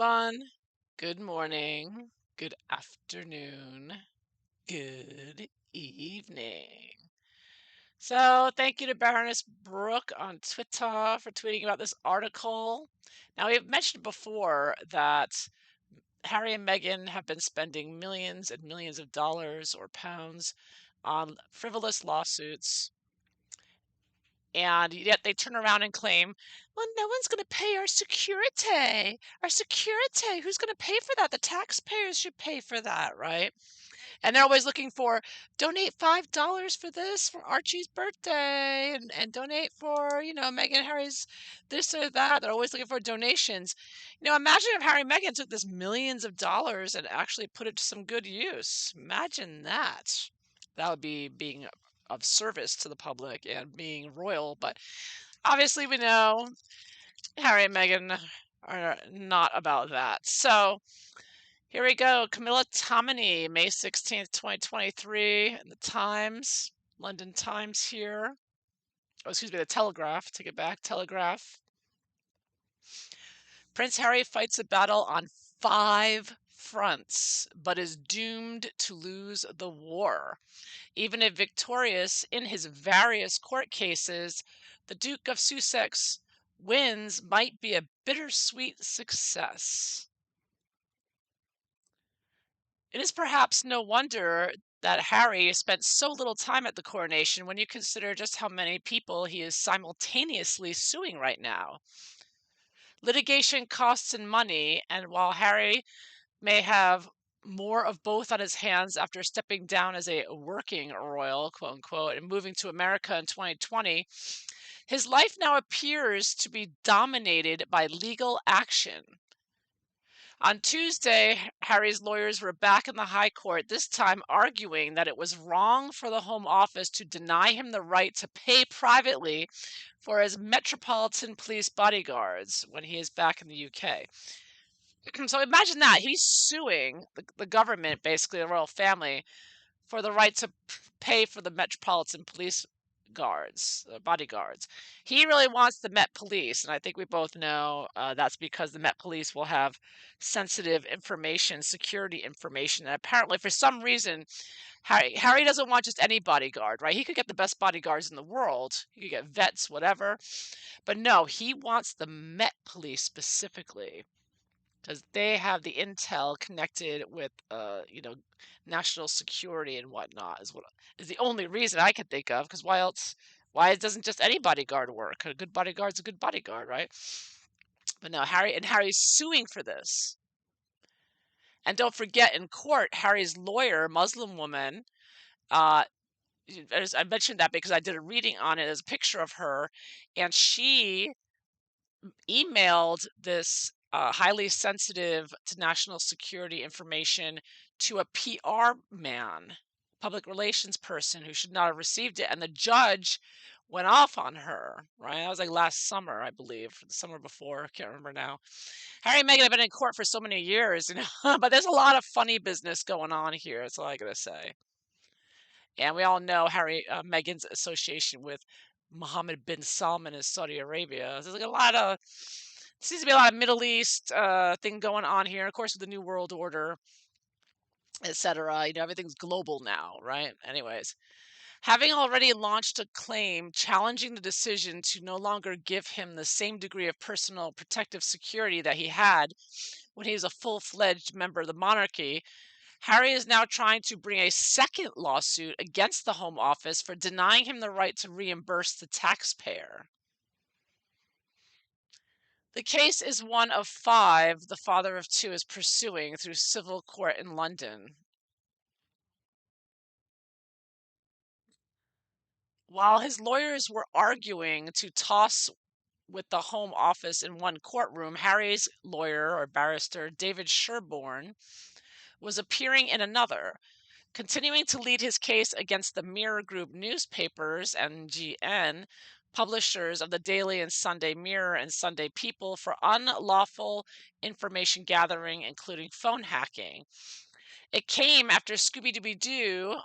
everyone. Good morning, good afternoon, good evening. So, thank you to Baroness Brooke on Twitter for tweeting about this article. Now, we've mentioned before that Harry and Meghan have been spending millions and millions of dollars or pounds on frivolous lawsuits, and yet they turn around and claim, well, no one's going to pay our security. Our security. Who's going to pay for that? The taxpayers should pay for that, right? And they're always looking for donate $5 for this for Archie's birthday and donate for, Meghan and Harry's this or that. They're always looking for donations. Imagine if Harry and Meghan took this millions of dollars and actually put it to some good use. Imagine that. That would be being of service to the public and being royal. But obviously, we know Harry and Meghan are not about that. So here we go. Camilla Tominey, May 16th, 2023, in the Times, London Times here. Oh, excuse me, the Telegraph. Take it back, Telegraph. Prince Harry fights a battle on 5 fronts, but is doomed to lose the war. Even if victorious in his various court cases, the Duke of Sussex wins might be a bittersweet success. It is perhaps no wonder that Harry spent so little time at the coronation when you consider just how many people he is simultaneously suing right now. Litigation costs and money, and while Harry may have more of both on his hands after stepping down as a working royal, quote unquote, and moving to America in 2020, his life now appears to be dominated by legal action. On Tuesday, Harry's lawyers were back in the High Court, this time arguing that it was wrong for the Home Office to deny him the right to pay privately for his Metropolitan Police bodyguards when he is back in the UK. So imagine that. He's suing the government, basically the royal family, for the right to pay for the Metropolitan Police bodyguards. He really wants the Met Police, and I think we both know that's because the Met Police will have sensitive information, security information, and apparently for some reason, Harry doesn't want just any bodyguard, right? He could get the best bodyguards in the world. He could get vets, whatever. But no, he wants the Met Police specifically because they have the intel connected with, national security and whatnot is the only reason I can think of. Because why else? Why doesn't just any bodyguard work? A good bodyguard's a good bodyguard, right? But no, Harry's suing for this. And don't forget, in court, Harry's lawyer, Muslim woman, uh, I mentioned that because I did a reading on it as a picture of her, and she emailed this highly sensitive to national security information to a PR man, public relations person who should not have received it. And the judge went off on her, right? That was like last summer, I believe, the summer before. I can't remember now. Harry and Meghan have been in court for so many years, but there's a lot of funny business going on here. That's all I gotta say. And we all know Meghan's association with Mohammed bin Salman in Saudi Arabia. There's like seems to be a lot of Middle East thing going on here. Of course, with the New World Order, etc. Everything's global now, right? Anyways, having already launched a claim challenging the decision to no longer give him the same degree of personal protective security that he had when he was a full-fledged member of the monarchy, Harry is now trying to bring a second lawsuit against the Home Office for denying him the right to reimburse the taxpayer. The case is one of 5 the father of 2 is pursuing through civil court in London. While his lawyers were arguing to toss with the Home Office in one courtroom, Harry's lawyer or barrister, David Sherborne, was appearing in another, continuing to lead his case against the Mirror Group newspapers, MGN, publishers of the Daily and Sunday Mirror and Sunday People, for unlawful information gathering, including phone hacking. It came after Scooby-Dooby-Doo,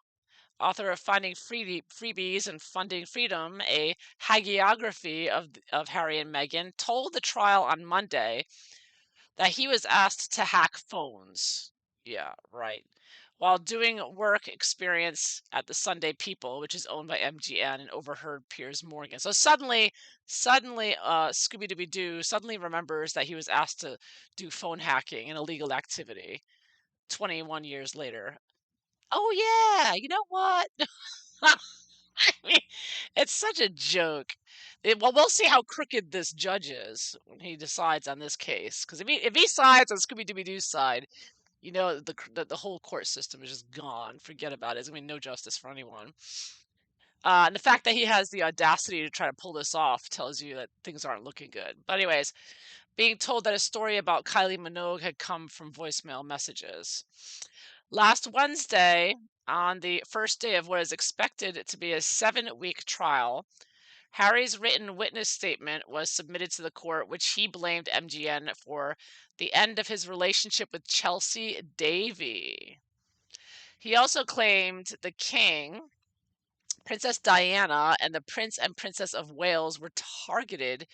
author of Finding Freebies and Funding Freedom, a hagiography of Harry and Meghan, told the trial on Monday, that he was asked to hack phones. Yeah, right. While doing work experience at the Sunday People, which is owned by MGN, and overheard Piers Morgan. So suddenly, Scooby Dooby Doo suddenly remembers that he was asked to do phone hacking, an illegal activity, 21 years later. Oh yeah, you know what? I mean, it's such a joke. Well, we'll see how crooked this judge is when he decides on this case. Because if he sides on Scooby Dooby Doo's side, the whole court system is just gone. Forget about it. There's gonna be no justice for anyone. And the fact that he has the audacity to try to pull this off tells you that things aren't looking good. But anyways, being told that a story about Kylie Minogue had come from voicemail messages. Last Wednesday, on the first day of what is expected to be a 7-week trial, Harry's written witness statement was submitted to the court, which he blamed MGN for the end of his relationship with Chelsy Davy. He also claimed the king, Princess Diana, and the Prince and Princess of Wales were targeted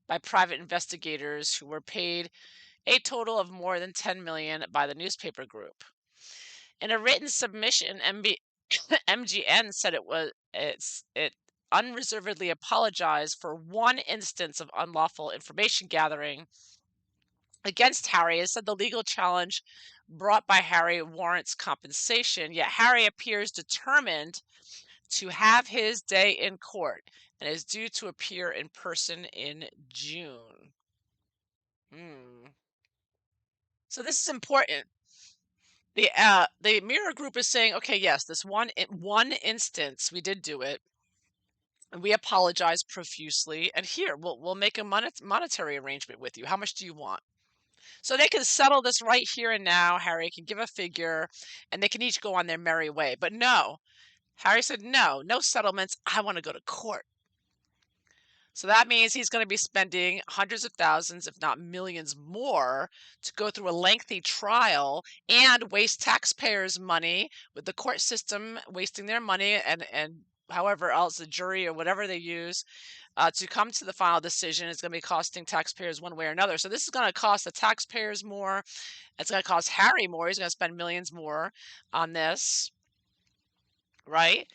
by private investigators who were paid a total of more than 10 million by the newspaper group. In a written submission, MGN said it unreservedly apologized for one instance of unlawful information gathering against Harry. It said the legal challenge brought by Harry warrants compensation, yet Harry appears determined to have his day in court and is due to appear in person in June. So this is important. The Mirror Group is saying, okay, yes, this one instance we did do it, and we apologize profusely. And here we'll make a monetary arrangement with you. How much do you want? So they can settle this right here and now. Harry can give a figure, and they can each go on their merry way. But no, Harry said no settlements. I want to go to court. So that means he's going to be spending hundreds of thousands, if not millions more, to go through a lengthy trial and waste taxpayers' money, with the court system wasting their money, and however else, the jury or whatever they use to come to the final decision is going to be costing taxpayers one way or another. So this is going to cost the taxpayers more. It's going to cost Harry more. He's going to spend millions more on this, right?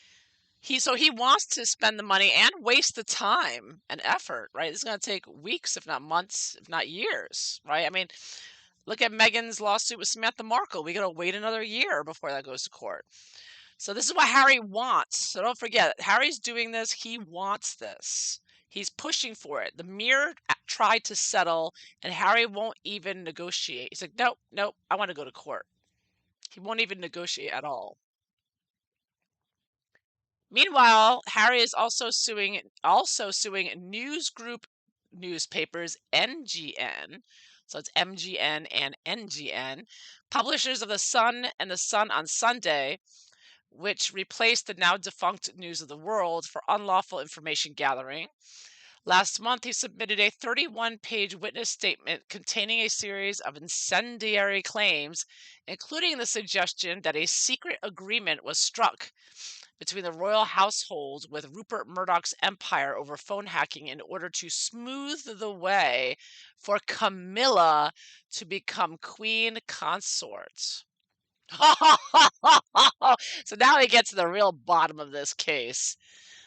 He wants to spend the money and waste the time and effort, right? This is going to take weeks, if not months, if not years, right? I mean, look at Meghan's lawsuit with Samantha Markle. We got to wait another year before that goes to court. So this is what Harry wants. So don't forget, Harry's doing this. He wants this. He's pushing for it. The Mirror tried to settle, and Harry won't even negotiate. He's like, nope, I want to go to court. He won't even negotiate at all. Meanwhile, Harry is also suing news group newspapers NGN, so it's MGN and NGN, publishers of The Sun and The Sun on Sunday, which replaced the now defunct News of the World, for unlawful information gathering. Last month, he submitted a 31-page witness statement containing a series of incendiary claims, including the suggestion that a secret agreement was struck between the royal household with Rupert Murdoch's empire over phone hacking in order to smooth the way for Camilla to become queen consort. So now we get to the real bottom of this case.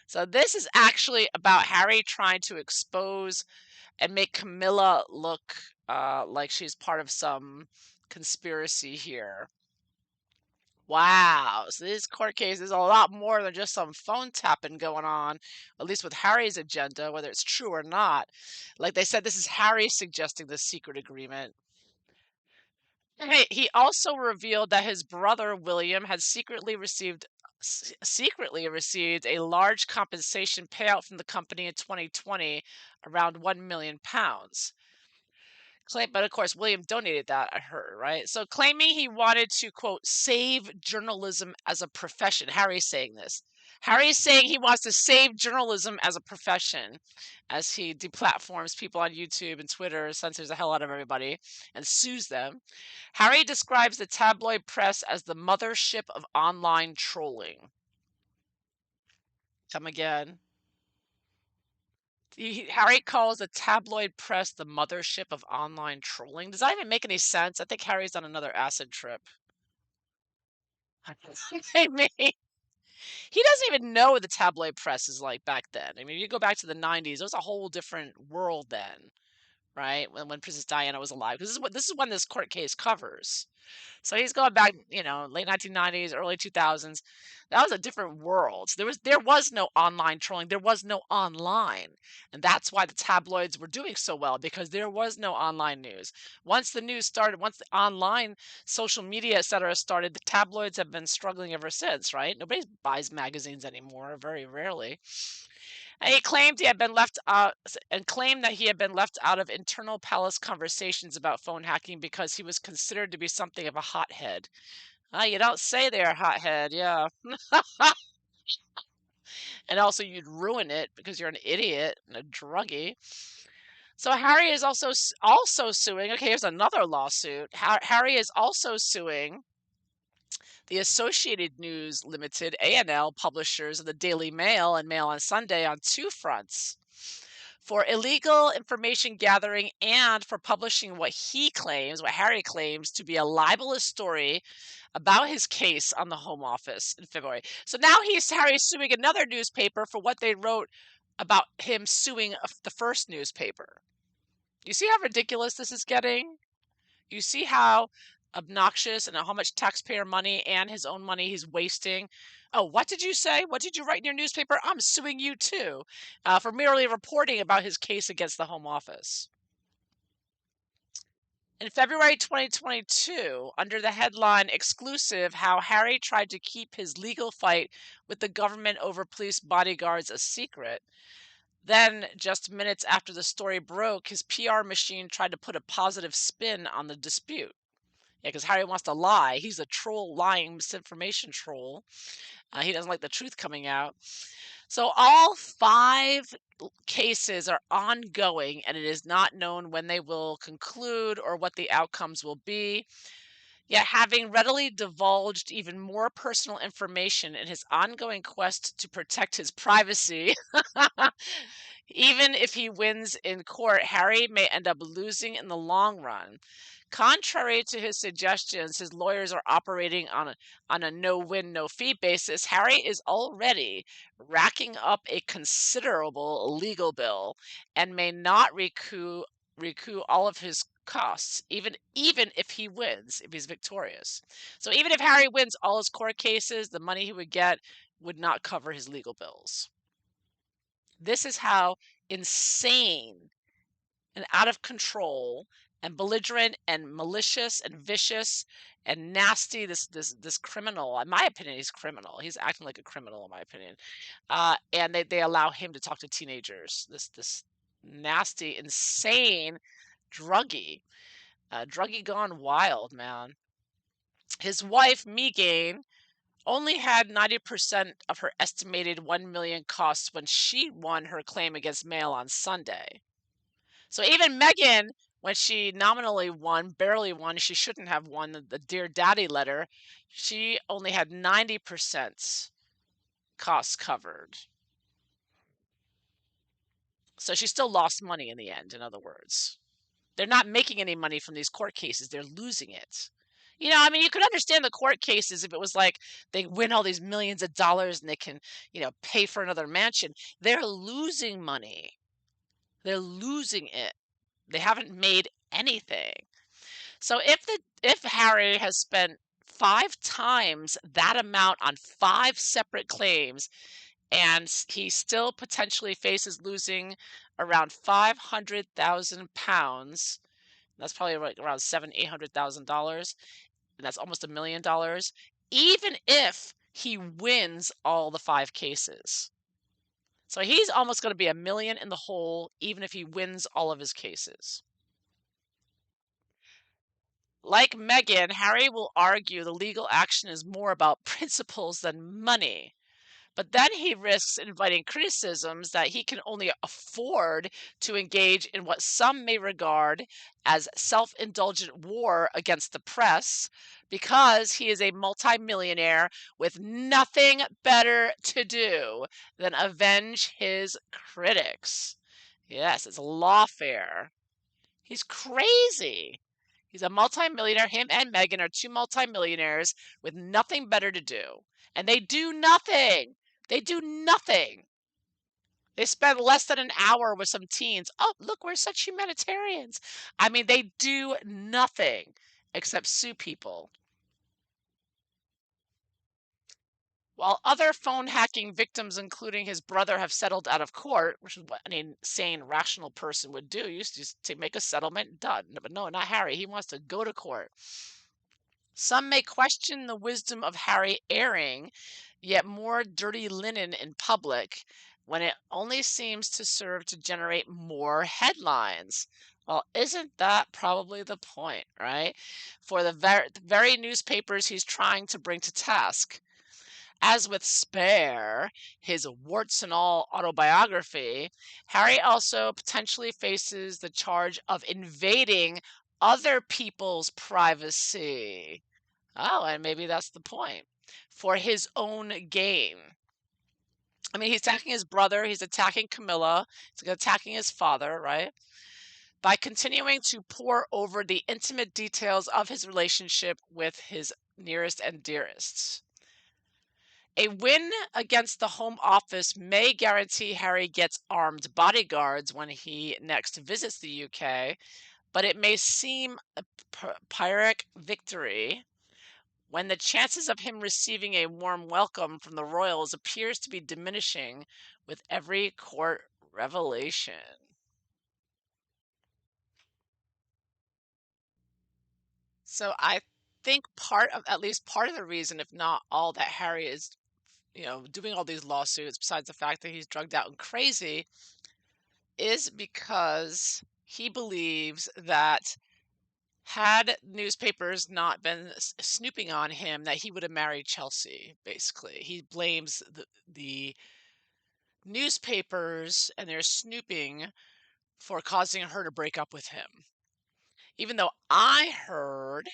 So this is actually about Harry trying to expose and make Camilla look like she's part of some conspiracy here. Wow. So this court case is a lot more than just some phone tapping going on, at least with Harry's agenda, whether it's true or not. Like they said, this is Harry suggesting the secret agreement. Hey, he also revealed that his brother William had secretly received a large compensation payout from the company in 2020, around £1 million. But of course, William donated that, I heard, right? So claiming he wanted to, quote, save journalism as a profession. Harry's saying this. Harry's saying he wants to save journalism as a profession as he deplatforms people on YouTube and Twitter, censors the hell out of everybody, and sues them. Harry describes the tabloid press as the mothership of online trolling. Come again. Harry calls the tabloid press the mothership of online trolling. Does that even make any sense? I think Harry's on another acid trip. I mean, he doesn't even know what the tabloid press is like back then. I mean, you go back to the 90s, it was a whole different world then, right? When Princess Diana was alive. Because this is when this court case covers. So he's going back, late 1990s, early 2000s. That was a different world. So there was no online trolling. There was no online. And that's why the tabloids were doing so well, because there was no online news. Once the news started, once the online social media, et cetera, started, the tabloids have been struggling ever since, right? Nobody buys magazines anymore, very rarely. And he claimed he had been left out and claimed that he had been left out of internal palace conversations about phone hacking because he was considered to be something of a hothead. You don't say they're a hothead, yeah. And also you'd ruin it because you're an idiot and a druggie. So Harry is also suing. Okay, here's another lawsuit. Harry is also suing the Associated News Limited, A&L, publishers of the Daily Mail and Mail on Sunday on two fronts for illegal information gathering and for publishing what Harry claims to be a libelous story about his case on the Home Office in February. So now Harry's suing another newspaper for what they wrote about him suing the first newspaper. You see how ridiculous this is getting? You see how obnoxious and how much taxpayer money and his own money he's wasting. Oh, what did you say? What did you write in your newspaper? I'm suing you too, for merely reporting about his case against the Home Office. In February 2022, under the headline Exclusive, How Harry Tried to Keep His Legal Fight with the Government Over Police Bodyguards a Secret. Then, just minutes after the story broke, his PR machine tried to put a positive spin on the dispute. Yeah, because Harry wants to lie. He's a troll, lying misinformation troll. He doesn't like the truth coming out. So all 5 cases are ongoing, and it is not known when they will conclude or what the outcomes will be. Yet, having readily divulged even more personal information in his ongoing quest to protect his privacy, even if he wins in court, Harry may end up losing in the long run. Contrary to his suggestions, his lawyers are operating on a no-win, no-fee basis. Harry is already racking up a considerable legal bill and may not recoup all of his costs, even if he wins, if he's victorious. So even if Harry wins all his court cases, the money he would get would not cover his legal bills. This is how insane and out of control and belligerent and malicious and vicious and nasty this criminal, in my opinion, he's criminal. He's acting like a criminal, in my opinion. And they allow him to talk to teenagers. This nasty, insane druggie, druggie gone wild, man. His wife, Megan, only had 90% of her estimated 1 million costs when she won her claim against Mail on Sunday. So even Megan, when she nominally won, barely won, she shouldn't have won the Dear Daddy letter, she only had 90% costs covered. So she still lost money in the end, in other words. They're not making any money from these court cases, they're losing it. I mean, you could understand the court cases if it was like they win all these millions of dollars and they can, pay for another mansion. They're losing money. They're losing it. They haven't made anything. So if Harry has spent 5 times that amount on 5 separate claims and he still potentially faces losing around £500,000, that's probably like around $800,000, and that's almost $1 million, even if he wins all the 5 cases. So he's almost going to be $1 million in the hole, even if he wins all of his cases. Like Meghan, Harry will argue the legal action is more about principles than money. But then he risks inviting criticisms that he can only afford to engage in what some may regard as self-indulgent war against the press because he is a multimillionaire with nothing better to do than avenge his critics. Yes, it's a lawfare. He's crazy. He's a multimillionaire. Him and Meghan are two multimillionaires with nothing better to do. And they do nothing. They do nothing. They spend less than an hour with some teens. Oh, look, we're such humanitarians. I mean, they do nothing except sue people. While other phone hacking victims, including his brother, have settled out of court, which is what an insane, rational person would do, used to make a settlement, done. But no, not Harry. He wants to go to court. Some may question the wisdom of Harry airing yet more dirty linen in public when it only seems to serve to generate more headlines. Well, isn't that probably the point, right? For the very newspapers he's trying to bring to task. As with Spare, his warts and all autobiography, Harry also potentially faces the charge of invading other people's privacy. Oh, and maybe that's the point. For his own gain. I mean, he's attacking his brother, he's attacking Camilla, he's attacking his father, right? By continuing to pore over the intimate details of his relationship with his nearest and dearest. A win against the Home Office may guarantee Harry gets armed bodyguards when he next visits the UK, but it may seem a Pyrrhic victory when the chances of him receiving a warm welcome from the royals appears to be diminishing with every court revelation. So I think at least part of the reason, if not all, that Harry is, doing all these lawsuits, besides the fact that he's drugged out and crazy, is because he believes that had newspapers not been snooping on him, that he would have married Chelsy, basically. He blames the newspapers and their snooping for causing her to break up with him. Even though I heard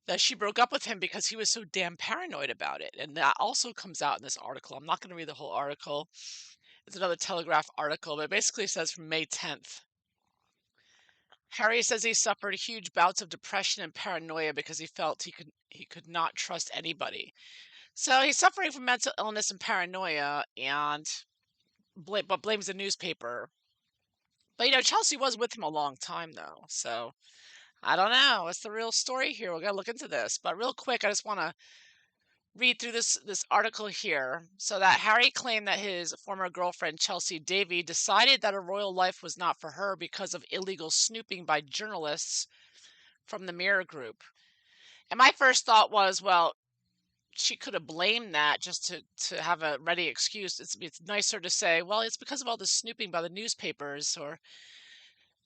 that she broke up with him because he was so damn paranoid about it. And that also comes out in this article. I'm not going to read the whole article. It's another Telegraph article, but it basically says from May 10th. Harry says he suffered huge bouts of depression and paranoia because he felt he could not trust anybody. So he's suffering from mental illness and paranoia, and but blames the newspaper. But Chelsy was with him a long time though, so I don't know. What's the real story here? We're gonna look into this. But real quick, I just want to read through this article here. So that Harry claimed that his former girlfriend Chelsy Davy decided that a royal life was not for her because of illegal snooping by journalists from the Mirror Group. And my first thought was, well, she could have blamed that just to have a ready excuse. It's nicer to say, well, it's because of all the snooping by the newspapers, or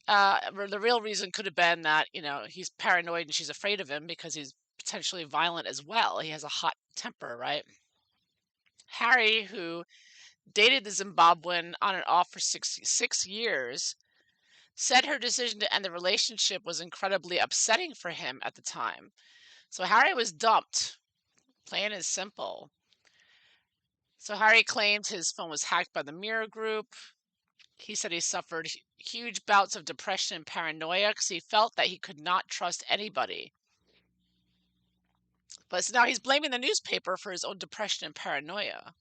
the real reason could have been that he's paranoid and she's afraid of him because he's potentially violent as well. He has a hot temper, right? Harry, who dated the Zimbabwean on and off for 66 years, said her decision to end the relationship was incredibly upsetting for him at the time. So Harry was dumped. Plain and simple. So Harry claimed his phone was hacked by the Mirror Group. He said he suffered huge bouts of depression and paranoia because he felt that he could not trust anybody. But so now he's blaming the newspaper for his own depression and paranoia.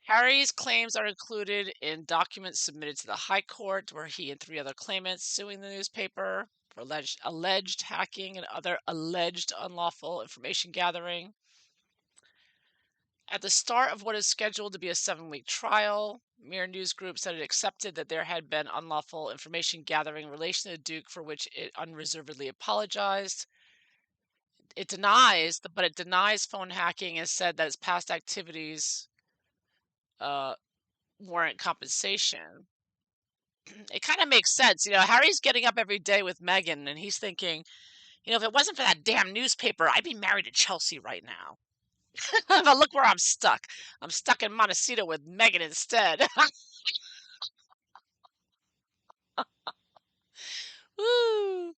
Harry's claims are included in documents submitted to the High Court, where he and three other claimants suing the newspaper for alleged hacking and other alleged unlawful information gathering. At the start of what is scheduled to be a 7-week trial, Mirror News Group said it accepted that there had been unlawful information gathering in relation to the Duke, for which it unreservedly apologized. It denies phone hacking and said that its past activities warrant compensation. It kind of makes sense. Harry's getting up every day with Meghan, and he's thinking, if it wasn't for that damn newspaper, I'd be married to Chelsy right now. But look where I'm stuck. I'm stuck in Montecito with Meghan instead. Woo!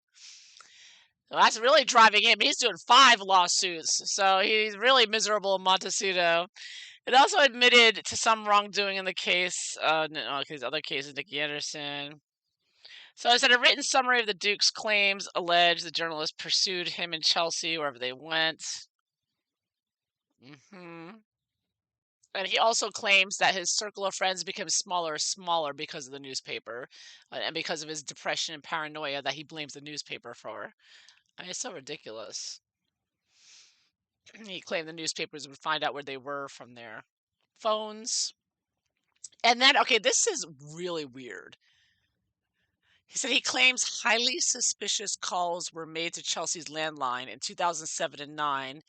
Well, that's really driving him. He's doing 5 lawsuits, so he's really miserable in Montecito. It also admitted to some wrongdoing in the case, his other cases, Nikki Anderson. So I said a written summary of the Duke's claims alleged the journalist pursued him and Chelsy wherever they went. And he also claims that his circle of friends became smaller and smaller because of the newspaper, and because of his depression and paranoia that he blames the newspaper for. I mean, it's so ridiculous. He claimed the newspapers would find out where they were from their phones. And then, okay, this is really weird. He said he claims highly suspicious calls were made to Chelsea's landline in 2007 and 9,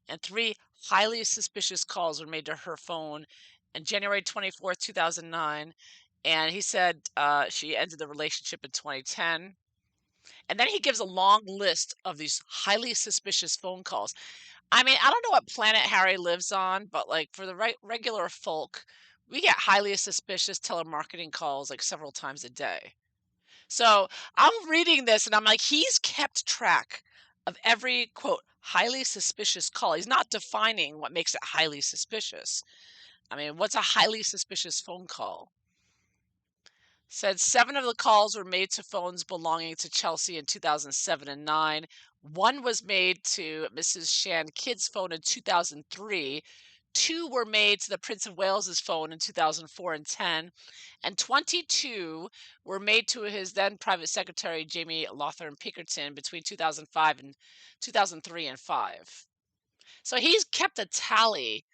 and 3 highly suspicious calls were made to her phone on January 24th, 2009. And he said she ended the relationship in 2010. And then he gives a long list of these highly suspicious phone calls. I mean, I don't know what planet Harry lives on, but like for the regular folk, we get highly suspicious telemarketing calls like several times a day. So I'm reading this and I'm like, he's kept track of every quote highly suspicious call. He's not defining what makes it highly suspicious. I mean, what's a highly suspicious phone call? Said 7 of the calls were made to phones belonging to Chelsy in 2007 and 9. 1 was made to Mrs. Shan Kidd's phone in 2003. 2 were made to the Prince of Wales's phone in 2004 and 10. And 22 were made to his then private secretary, Jamie Lawthorne Pinkerton, between 2005 and 2003 and 5. So he's kept a tally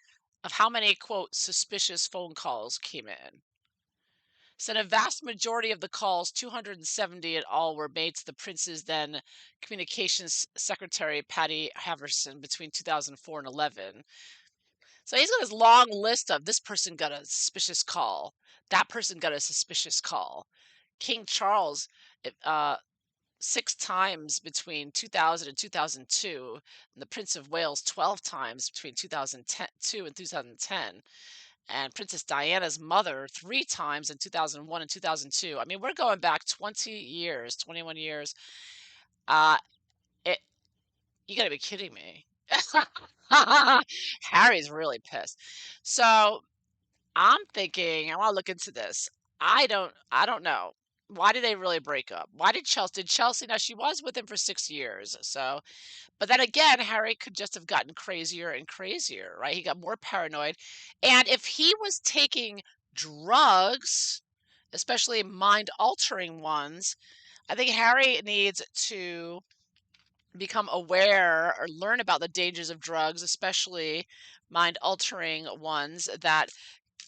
of how many, quote, suspicious phone calls came in. Said a vast majority of the calls, 270 in all, were made to the prince's then communications secretary, Patty Haverson, between 2004 and 11. So he's got his long list of this person got a suspicious call, that person got a suspicious call. King Charles, 6 times between 2000 and 2002, and the Prince of Wales 12 times between 2002 and 2010. And Princess Diana's mother 3 times in 2001 and 2002. I mean, we're going back 20 years, 21 years. Uh, it, you got to be kidding me. Harry's really pissed. So I'm thinking I want to look into this. I don't know. Why did they really break up? Why did Chelsea, now she was with him for 6 years. So, but then again, Harry could just have gotten crazier and crazier, right? He got more paranoid. And if he was taking drugs, especially mind-altering ones, I think Harry needs to become aware or learn about the dangers of drugs, especially mind-altering ones that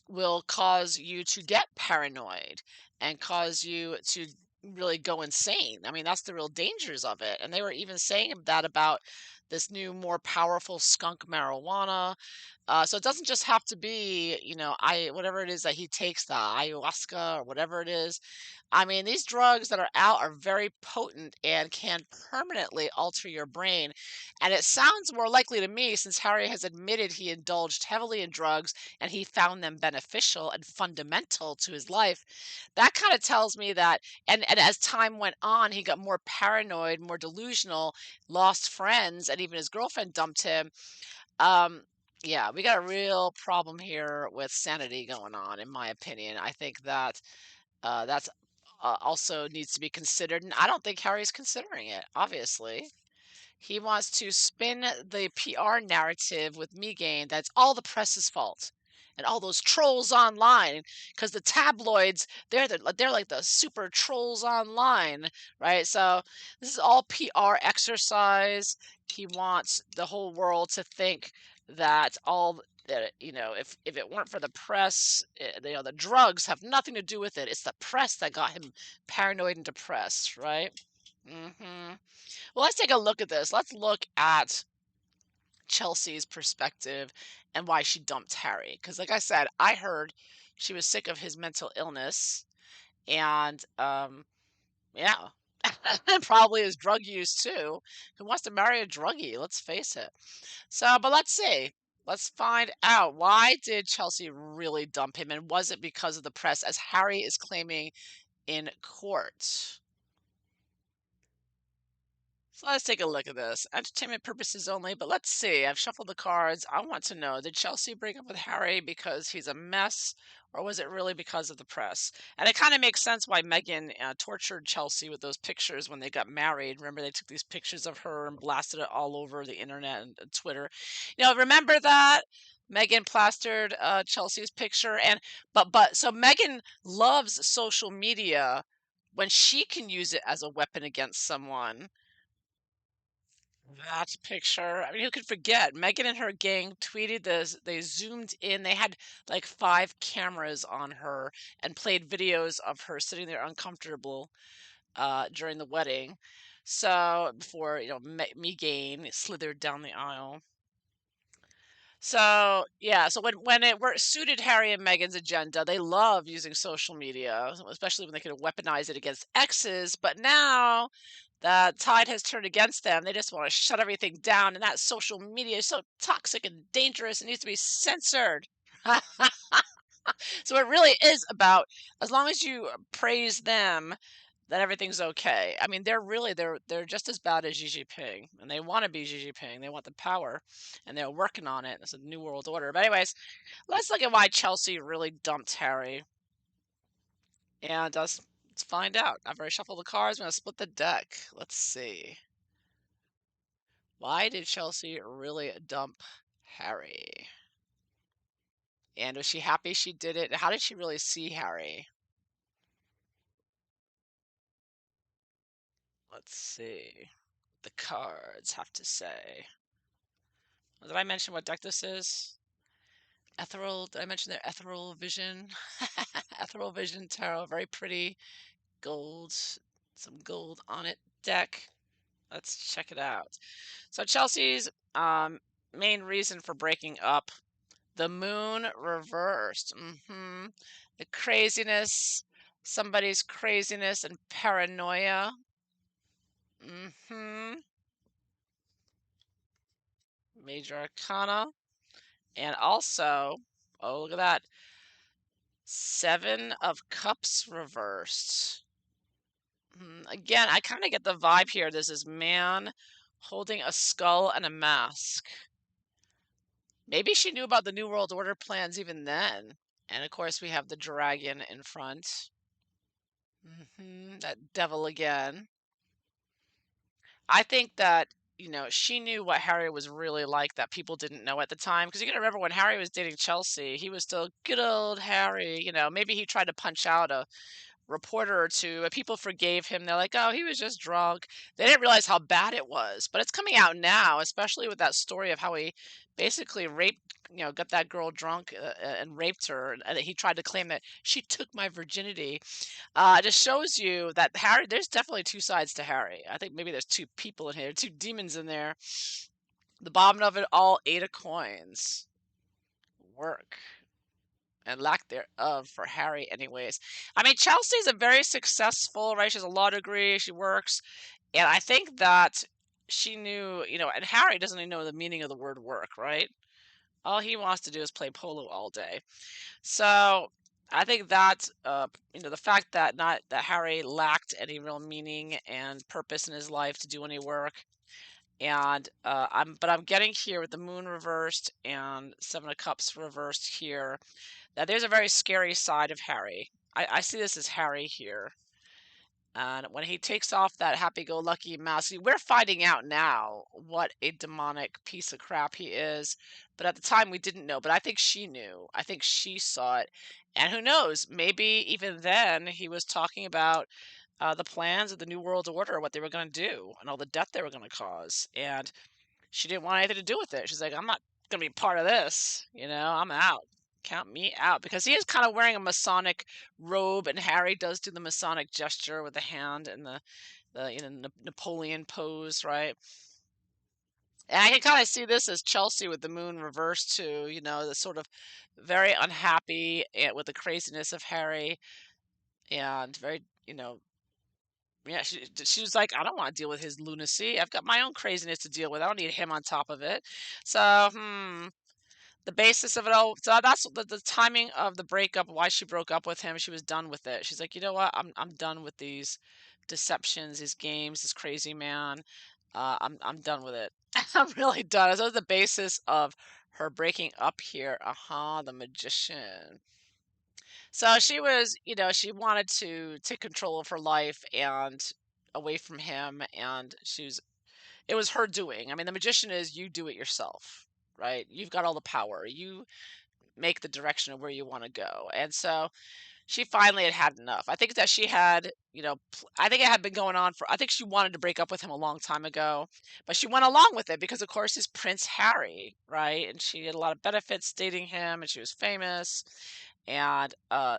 will cause you to get paranoid and cause you to really go insane. I mean, that's the real dangers of it. And they were even saying that about this new, more powerful skunk marijuana. So it doesn't just have to be, I whatever it is that he takes, the ayahuasca or whatever it is. I mean, these drugs that are out are very potent and can permanently alter your brain. And it sounds more likely to me, since Harry has admitted he indulged heavily in drugs and he found them beneficial and fundamental to his life. That kind of tells me that, and as time went on, he got more paranoid, more delusional, lost friends, and even his girlfriend dumped him. Um, yeah, we got a real problem here with sanity going on, in my opinion. I think that that's also needs to be considered, and I don't think Harry's considering it, obviously. He wants to spin the PR narrative with Megan that's all the press's fault and all those trolls online, because the tabloids, they're like the super trolls online, right? So this is all PR exercise. He wants the whole world to think that all that, if it weren't for the press, the drugs have nothing to do with it. It's the press that got him paranoid and depressed, right? hmm Well, let's take a look at this. Let's look at Chelsea's perspective and why she dumped Harry. Because, like I said, I heard she was sick of his mental illness and, yeah, and probably his drug use too. Who wants to marry a druggie? Let's face it. So, but let's see. Let's find out, why did Chelsea really dump him, and was it because of the press, as Harry is claiming in court? So let's take a look at this. Entertainment purposes only, but let's see. I've shuffled the cards. I want to know, did Chelsea break up with Harry because he's a mess, or was it really because of the press? And it kind of makes sense why Meghan tortured Chelsea with those pictures when they got married. Remember, they took these pictures of her and blasted it all over the internet and Twitter. Remember that? Meghan plastered Chelsea's picture, and but so Meghan loves social media when she can use it as a weapon against someone. That picture, I mean, who could forget? Megan and her gang tweeted this. They zoomed in. They had like 5 cameras on her and played videos of her sitting there uncomfortable during the wedding. So before Megan slithered down the aisle. So yeah, so when suited Harry and Meghan's agenda, they love using social media, especially when they could weaponize it against exes. But now the tide has turned against them. They just want to shut everything down, and that social media is so toxic and dangerous. It needs to be censored. So it really is about, as long as you praise them, then everything's okay. I mean, they're just as bad as Xi Jinping, and they want to be Xi Jinping. They want the power, and they're working on it. It's a new world order. But anyways, let's look at why Chelsea really dumped Harry, and let's find out. I've already shuffled the cards. I'm gonna split the deck. Let's see. Why did Chelsea really dump Harry? And was she happy she did it? How did she really see Harry? Let's see. The cards have to say. Did I mention what deck this is? Ethereal. Did I mention their Ethereal Vision? Ethereal Vision Tarot. Very pretty. Gold. Some gold on it deck. Let's check it out. So Chelsea's main reason for breaking up, the moon reversed. The craziness, somebody's craziness and paranoia. hmm Major Arcana. And also, oh, look at that. 7 of Cups reversed. Again, I kind of get the vibe here. There's this man holding a skull and a mask. Maybe she knew about the New World Order plans even then. And of course, we have the dragon in front. That devil again. I think that, she knew what Harry was really like that people didn't know at the time. Because you got to remember when Harry was dating Chelsea, he was still good old Harry. Maybe he tried to punch out a reporter or two, but people forgave him. They're like, oh, he was just drunk. They didn't realize how bad it was. But it's coming out now, especially with that story of how he basically raped, got that girl drunk and raped her. And he tried to claim that she took my virginity. It just shows you that Harry, there's definitely 2 sides to Harry. I think maybe there's 2 people in here, 2 demons in there. The bottom of it all, 8 of coins. Work and lack thereof for Harry, anyways. I mean, Chelsea's a very successful, right? She has a law degree, she works, and I think that she knew, and Harry doesn't even know the meaning of the word work, right? All he wants to do is play polo all day. So I think that the fact that not that Harry lacked any real meaning and purpose in his life to do any work, and I'm getting here with the moon reversed and 7 of Cups reversed here that there's a very scary side of Harry. I see this as Harry here. And when he takes off that happy-go-lucky mask, we're finding out now what a demonic piece of crap he is. But at the time, we didn't know. But I think she knew. I think she saw it. And who knows? Maybe even then he was talking about the plans of the New World Order, what they were going to do, and all the death they were going to cause. And she didn't want anything to do with it. She's like, I'm not going to be part of this. I'm out. Count me out. Because he is kind of wearing a Masonic robe, and Harry does do the Masonic gesture with the hand and the Napoleon pose, right? And I can kind of see this as Chelsea with the moon reversed too, the sort of very unhappy with the craziness of Harry and very, yeah, she was like, I don't want to deal with his lunacy. I've got my own craziness to deal with. I don't need him on top of it. So, the basis of it all. So that's the timing of the breakup. Why she broke up with him. She was done with it. She's like, you know what? I'm done with these deceptions, these games, this crazy man. I'm done with it. I'm really done. So the basis of her breaking up here. The magician. So she was, she wanted to take control of her life and away from him, and it was her doing. I mean, the magician is you do it yourself, right? You've got all the power. You make the direction of where you want to go. And so she finally had enough. I think that she had, I think it had been going on I think she wanted to break up with him a long time ago, but she went along with it because, of course, he's Prince Harry, right? And she had a lot of benefits dating him, and she was famous. And, I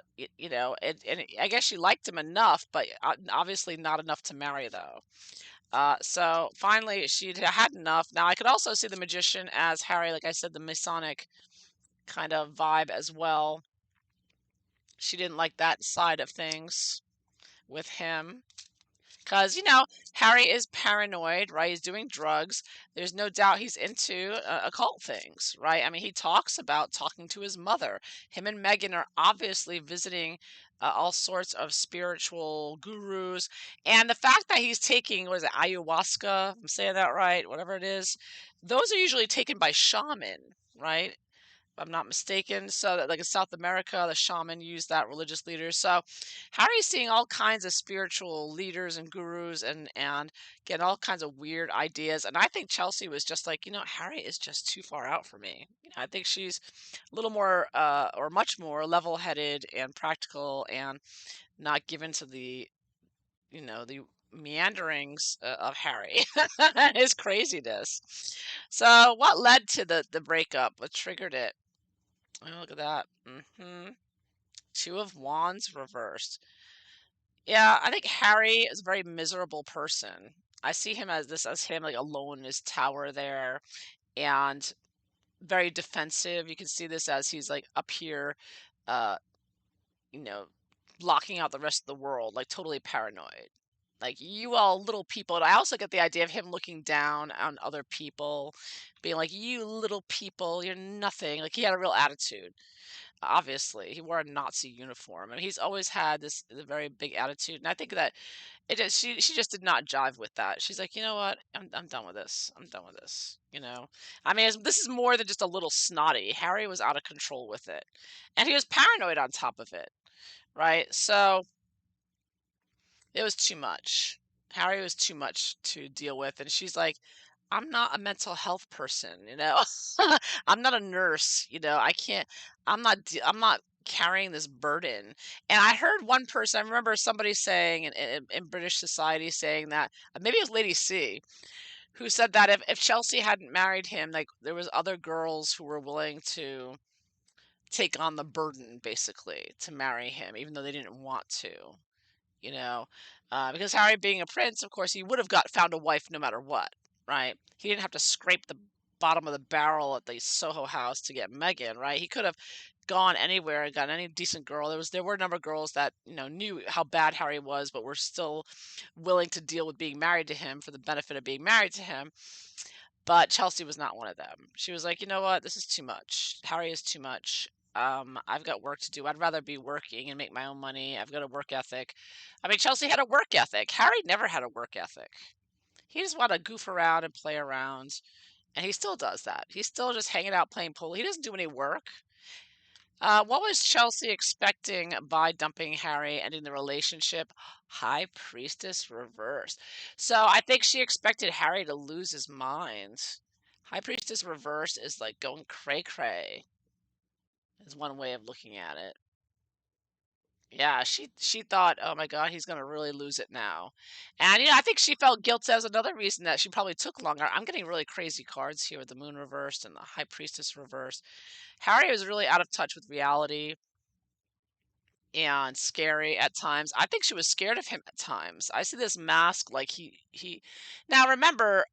guess she liked him enough, but obviously not enough to marry, though. So finally, she'd had enough. Now, I could also see the magician as Harry, like I said, the Masonic kind of vibe as well. She didn't like that side of things with him. Because, Harry is paranoid, right? He's doing drugs. There's no doubt he's into occult things, right? I mean, he talks about talking to his mother. Him and Meghan are obviously visiting all sorts of spiritual gurus. And the fact that he's taking, what is it, ayahuasca? I'm saying that right, whatever it is. Those are usually taken by shaman, right? I'm not mistaken. So that like in South America, the shaman used that, religious leaders. So Harry's seeing all kinds of spiritual leaders and gurus and getting all kinds of weird ideas. And I think Chelsea was just like, Harry is just too far out for me. I think she's a little more or much more level-headed and practical and not given to the meanderings of Harry, his craziness. So what led to the breakup? What triggered it? Oh, look at that. Two of Wands reversed. Yeah, I think Harry is a very miserable person. I see him as him like alone in his tower there and very defensive. You can see this as he's like up here, uh, you know, blocking out the rest of the world, like totally paranoid. Like you all little people. And I also get the idea of him looking down on other people, being like, you little people, you're nothing. Like he had a real attitude. Obviously, he wore a Nazi uniform, and he's always had this very big attitude. And I think that she just did not jive with that. She's like, you know what? I'm done with this. I'm done with this. I mean, this is more than just a little snotty. Harry was out of control with it, and he was paranoid on top of it, right? So it was too much. Harry was too much to deal with, and she's like, I'm not a mental health person. I'm not a nurse, I can't I'm not carrying this burden. And I heard one person, I remember somebody saying in British society saying that maybe it was Lady C who said that if Chelsea hadn't married him, like there was other girls who were willing to take on the burden basically to marry him even though they didn't want to you know, because Harry being a prince, of course, he would have found a wife no matter what, right? He didn't have to scrape the bottom of the barrel at the Soho house to get Meghan, right? He could have gone anywhere and gotten any decent girl. There were a number of girls that knew how bad Harry was, but were still willing to deal with being married to him for the benefit of being married to him. But Chelsea was not one of them. She was like, you know what, this is too much. Harry is too much. I've got work to do. I'd rather be working and make my own money. I've got a work ethic. I mean, Chelsea had a work ethic. Harry never had a work ethic. He just wanted to goof around and play around, and he still does that. He's still just hanging out playing pool. He doesn't do any work. What was Chelsea expecting by dumping Harry, ending the relationship? High Priestess reversed. So I think she expected Harry to lose his mind. High Priestess reversed is like going cray cray, is one way of looking at it. Yeah, she thought, "Oh my God, he's gonna really lose it now." And I think she felt guilt as another reason that she probably took longer. I'm getting really crazy cards here with the moon reversed and the high priestess reversed. Harry was really out of touch with reality and scary at times. I think she was scared of him at times. I see this mask like he now remember,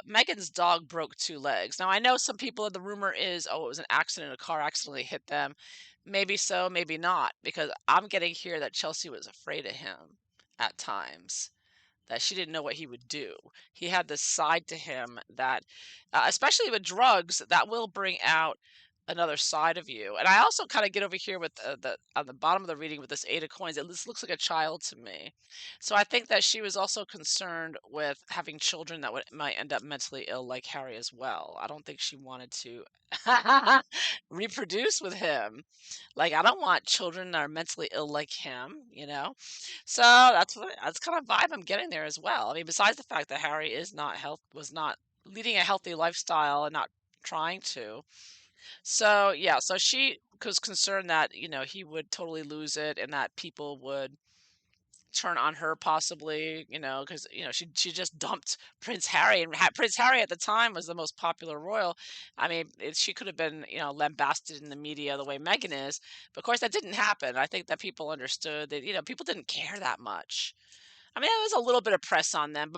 Megan's dog broke two legs. Now I know some people the rumor is, oh, it was an accident, a car accidentally hit them. Maybe so, maybe not, because I'm getting here that Chelsea was afraid of him at times. That she didn't know what he would do. He had this side to him that, especially with drugs, that will bring out another side of you. And I also kind of get over here with the on the bottom of the reading with this 8 of coins. It looks like a child to me. So I think that she was also concerned with having children that would might end up mentally ill like Harry as well. I don't think she wanted to reproduce with him. Like, I don't want children that are mentally ill like him, you know? So that's kind of vibe I'm getting there as well. I mean, besides the fact that Harry is not health was not leading a healthy lifestyle and not trying to. So yeah, so she was concerned that, he would totally lose it and that people would turn on her possibly, because she just dumped Prince Harry, and Prince Harry at the time was the most popular royal. I mean, she could have been, lambasted in the media the way Meghan is, but of course that didn't happen. I think that people understood that, people didn't care that much. I mean, there was a little bit of press on them,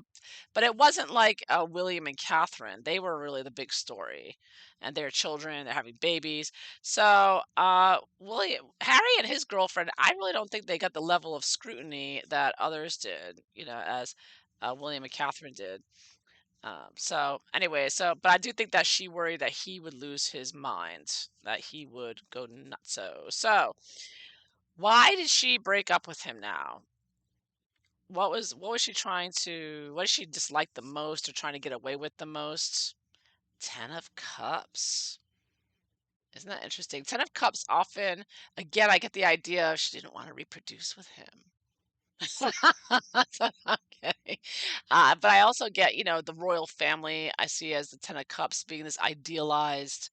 but it wasn't like William and Catherine. They were really the big story, and their children, they're having babies. So, Harry and his girlfriend, I really don't think they got the level of scrutiny that others did, as William and Catherine did. So anyway, but I do think that she worried that he would lose his mind, that he would go nutso. So, why did she break up with him now? What was she trying to what did she dislike the most or trying to get away with the most? 10 of Cups. Isn't that interesting? 10 of Cups often, again, I get the idea of she didn't want to reproduce with him. That's what I'm getting. But I also get, the royal family I see as the 10 of Cups being this idealized.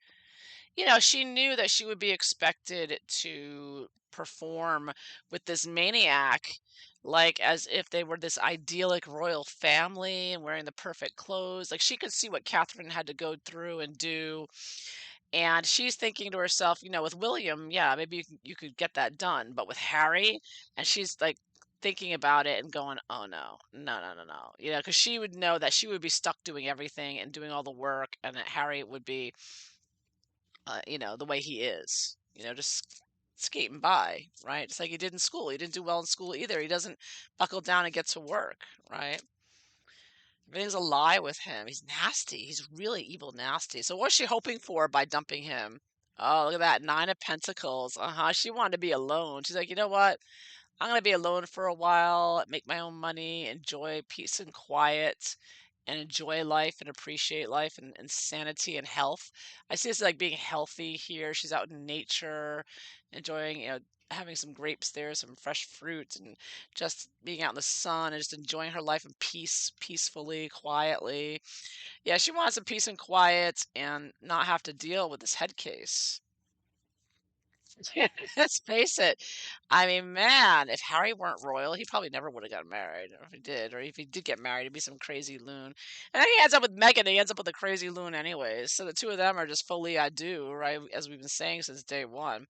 She knew that she would be expected to perform with this maniac, like as if they were this idyllic royal family and wearing the perfect clothes. Like she could see what Catherine had to go through and do. And she's thinking to herself, with William, yeah, maybe you could get that done. But with Harry, and she's like thinking about it and going, oh no, no, no, no, no. Because she would know that she would be stuck doing everything and doing all the work, and that Harry would be the way he is, just skating by, right? It's like he did in school. He didn't do well in school either. He doesn't buckle down and get to work, right? Everything's a lie with him. He's nasty. He's really evil, nasty. So what's she hoping for by dumping him? Oh, look at that. 9 of Pentacles. Uh-huh. She wanted to be alone. She's like, you know what? I'm going to be alone for a while, make my own money, enjoy peace and quiet, and enjoy life and appreciate life and sanity and health. I see this like being healthy here. She's out in nature, enjoying, having some grapes there, some fresh fruit, and just being out in the sun and just enjoying her life in peace, peacefully, quietly. Yeah, she wants some peace and quiet and not have to deal with this head case. Let's face it. I mean, man, if Harry weren't royal, he probably never would have got married. Or if he did get married, it'd be some crazy loon. And then he ends up with Meghan, and he ends up with a crazy loon anyways. So the two of them are just fully I do, right? As we've been saying since day one.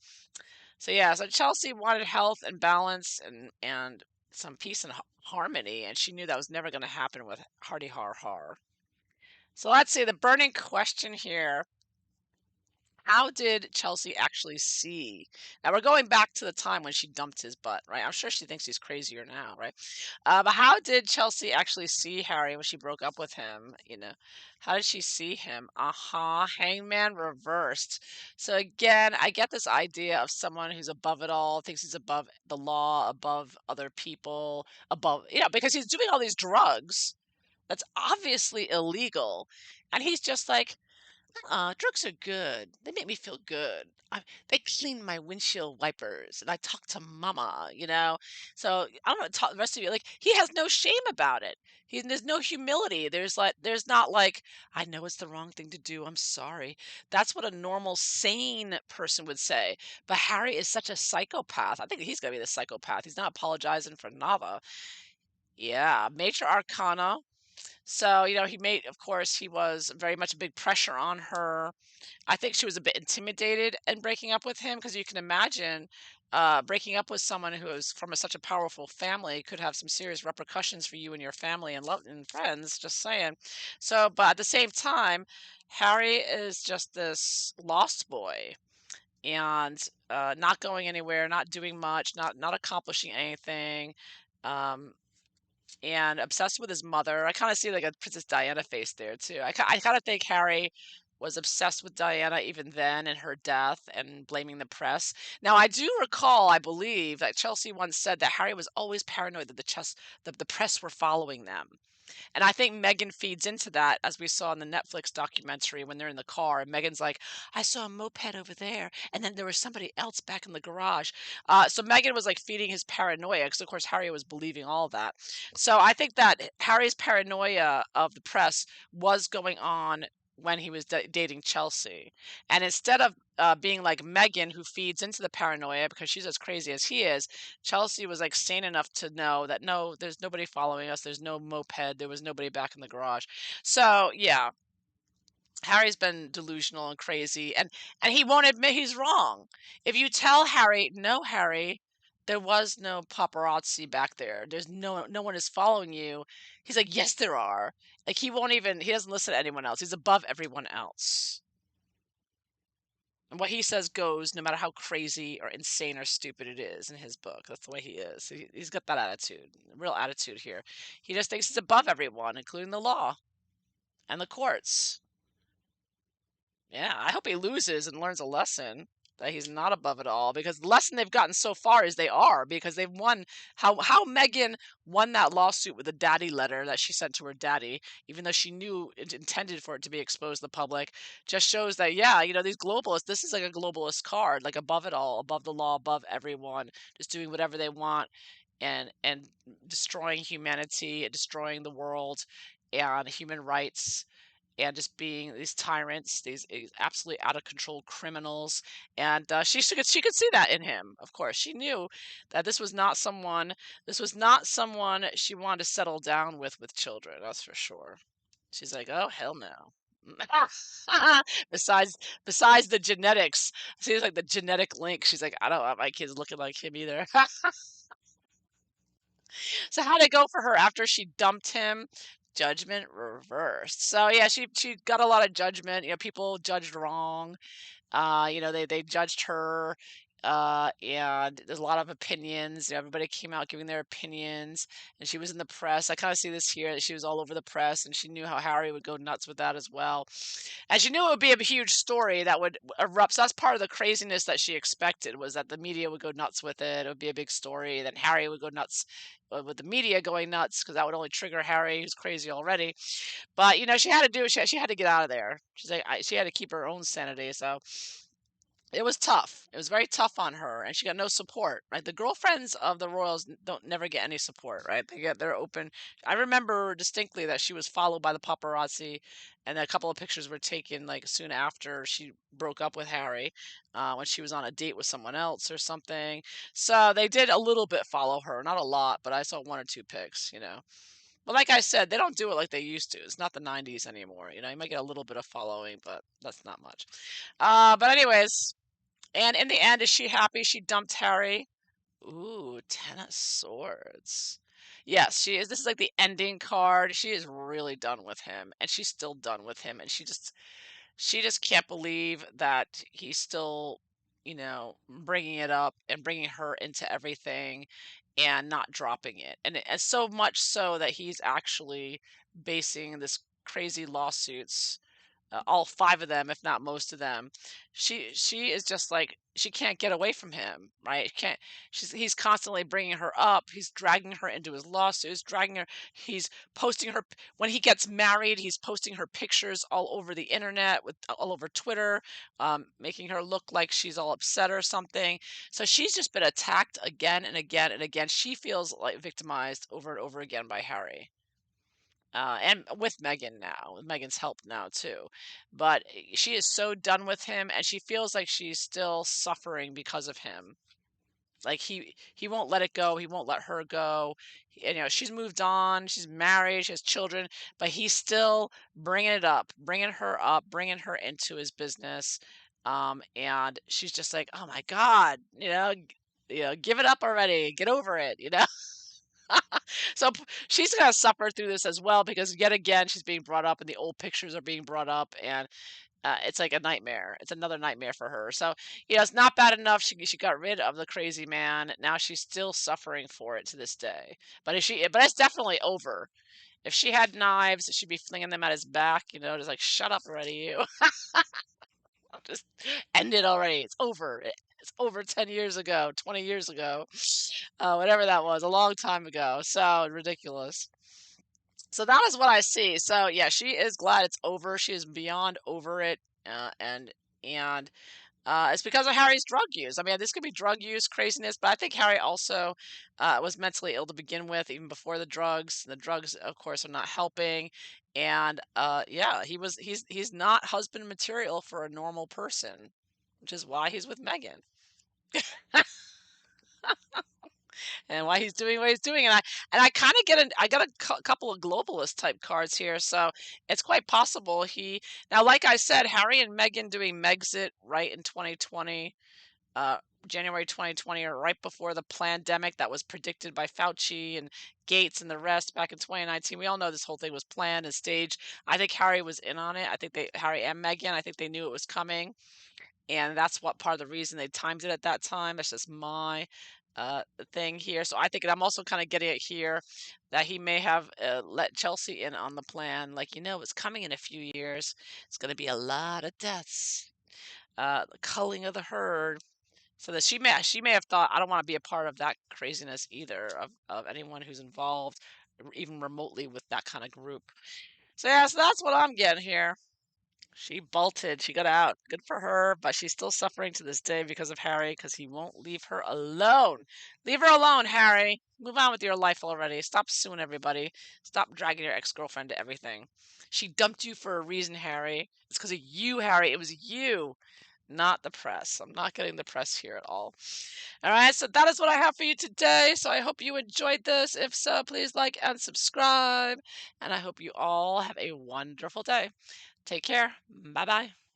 So yeah, so Chelsea wanted health and balance and some peace and harmony, and she knew that was never going to happen with Hardy Har Har. So let's see the burning question here. How did Chelsea actually see? Now we're going back to the time when she dumped his butt, right? I'm sure she thinks he's crazier now, right? But how did Chelsea actually see Harry when she broke up with him? How did she see him? Hangman reversed. So again, I get this idea of someone who's above it all, thinks he's above the law, above other people, above, because he's doing all these drugs that's obviously illegal, and he's just like, drugs are good. They make me feel good. They clean my windshield wipers, and I talk to mama. So I don't know. Talk, the rest of you, like, he has no shame about it. There's no humility. There's not like, I know it's the wrong thing to do. I'm sorry. That's what a normal, sane person would say. But Harry is such a psychopath. I think he's gonna be the psychopath. He's not apologizing for Nava. Yeah, Major Arcana. So, of course, he was very much a big pressure on her. I think she was a bit intimidated in breaking up with him because you can imagine breaking up with someone who is from such a powerful family could have some serious repercussions for you and your family and love and friends. Just saying. So, but at the same time, Harry is just this lost boy and not going anywhere, not doing much, not accomplishing anything. Um, and obsessed with his mother. I kind of see like a Princess Diana face there too. I kind of think Harry was obsessed with Diana even then and her death and blaming the press. Now, I do recall, I believe, that Chelsea once said that Harry was always paranoid that the press were following them. And I think Megan feeds into that, as we saw in the Netflix documentary when they're in the car, and Megan's like, "I saw a moped over there, and then there was somebody else back in the garage." So Megan was like feeding his paranoia, because of course Harry was believing all that. So I think that Harry's paranoia of the press was going on when he was dating Chelsea, and instead of being like Megan, who feeds into the paranoia because she's as crazy as he is, Chelsea was like sane enough to know that no, there's nobody following us. There's no moped. There was nobody back in the garage. So yeah, Harry's been delusional and crazy, and he won't admit he's wrong. If you tell Harry, no, Harry, there was no paparazzi back there. There's no one is following you. He's like, yes, there are. Like he doesn't listen to anyone else. He's above everyone else. And what he says goes, no matter how crazy or insane or stupid it is in his book. That's the way he is. He's got that attitude, real attitude here. He just thinks he's above everyone, including the law and the courts. Yeah, I hope he loses and learns a lesson that he's not above it all, because the lesson they've gotten so far is they are, because they've won. How Megan won that lawsuit with a daddy letter that she sent to her daddy, even though she knew it intended for it to be exposed to the public, just shows that, yeah, these globalists, this is like a globalist card, like above it all, above the law, above everyone, just doing whatever they want, and destroying humanity, destroying the world and human rights, and just being these tyrants, these absolutely out of control criminals. And she could see that in him. Of course, she knew that this was not someone she wanted to settle down with children. That's for sure. She's like, oh hell no. besides besides the genetics, seems like the genetic link. She's like, I don't want my kids looking like him either. So how'd it go for her after she dumped him? Judgment reversed. So yeah, she got a lot of judgment. People judged wrong. They judged her, and there's a lot of opinions. Everybody came out giving their opinions, and she was in the press. I kind of see this here, that she was all over the press, and she knew how Harry would go nuts with that as well. And she knew it would be a huge story that would erupt. So that's part of the craziness that she expected, was that the media would go nuts with it. It would be a big story. Then Harry would go nuts with the media going nuts, because that would only trigger Harry, who's crazy already. But she had to do. She had to get out of there. She's like, she had to keep her own sanity. So it was tough. It was very tough on her, and she got no support. Right, the girlfriends of the royals don't never get any support. Right, they're open. I remember distinctly that she was followed by the paparazzi, and a couple of pictures were taken like soon after she broke up with Harry, when she was on a date with someone else or something. So they did a little bit follow her, not a lot, but I saw one or two pics. But like I said, they don't do it like they used to. It's not the 90s anymore. You might get a little bit of following, but that's not much. But anyways, and in the end, is she happy she dumped Harry? Ooh, Ten of Swords. Yes, she is. This is like the ending card. She is really done with him, and she's still done with him, and she just can't believe that he's still, bringing it up and bringing her into everything and not dropping it. And so much so that he's actually basing this crazy lawsuits, all five of them, if not most of them. She is just like, she can't get away from him, right? Can't he's constantly bringing her up. He's dragging her into his lawsuits, dragging her. He's posting her when he gets married. He's posting her pictures all over the internet, with all over Twitter, making her look like she's all upset or something. So she's just been attacked again and again and again. She feels like victimized over and over again by Harry, and with Megan now, with Megan's help now too. But she is so done with him, and she feels like she's still suffering because of him. Like he won't let it go. He won't let her go. And, she's moved on. She's married. She has children, but he's still bringing it up, bringing her into his business. And she's just like, oh my God, give it up already. Get over it. So she's going to suffer through this as well, because yet again she's being brought up and the old pictures are being brought up, and it's like a nightmare. It's another nightmare for her. So it's not bad enough she got rid of the crazy man. Now she's still suffering for it to this day. But it's definitely over. If she had knives, she'd be flinging them at his back, just like, "Shut up already, you." Just end it already. It's over. It's over 10 years ago, 20 years ago, whatever that was, a long time ago. So ridiculous. So that is what I see. So yeah, she is glad it's over. She is beyond over it. And it's because of Harry's drug use. I mean, this could be drug use, craziness, but I think Harry also was mentally ill to begin with, even before the drugs. The drugs, of course, are not helping. And yeah, he's not husband material for a normal person, which is why he's with Meghan and why he's doing what he's doing. And I kind of I got a couple of globalist type cards here, so it's quite possible he now, like I said, Harry and Meghan doing Megxit right in 2020, uh, January 2020, or right before the pandemic that was predicted by Fauci and Gates and the rest back in 2019. We all know this whole thing was planned and staged. I think Harry was in on it. I think Harry and Meghan, I think they knew it was coming. And that's what part of the reason they timed it at that time. That's just my thing here. So I think, and I'm also kind of getting it here that he may have let Chelsea in on the plan. Like, it's coming in a few years. It's going to be a lot of deaths, the culling of the herd. So that she may have thought, I don't want to be a part of that craziness either, of anyone who's involved, even remotely, with that kind of group. So yeah, so that's what I'm getting here. She bolted. She got out. Good for her, but she's still suffering to this day because of Harry, because he won't leave her alone. Leave her alone, Harry. Move on with your life already. Stop suing everybody. Stop dragging your ex-girlfriend to everything. She dumped you for a reason, Harry. It's because of you, Harry. It was you, not the press. I'm not getting the press here at all. All right, so that is what I have for you today. So I hope you enjoyed this. If so, please like and subscribe. And I hope you all have a wonderful day. Take care. Bye bye.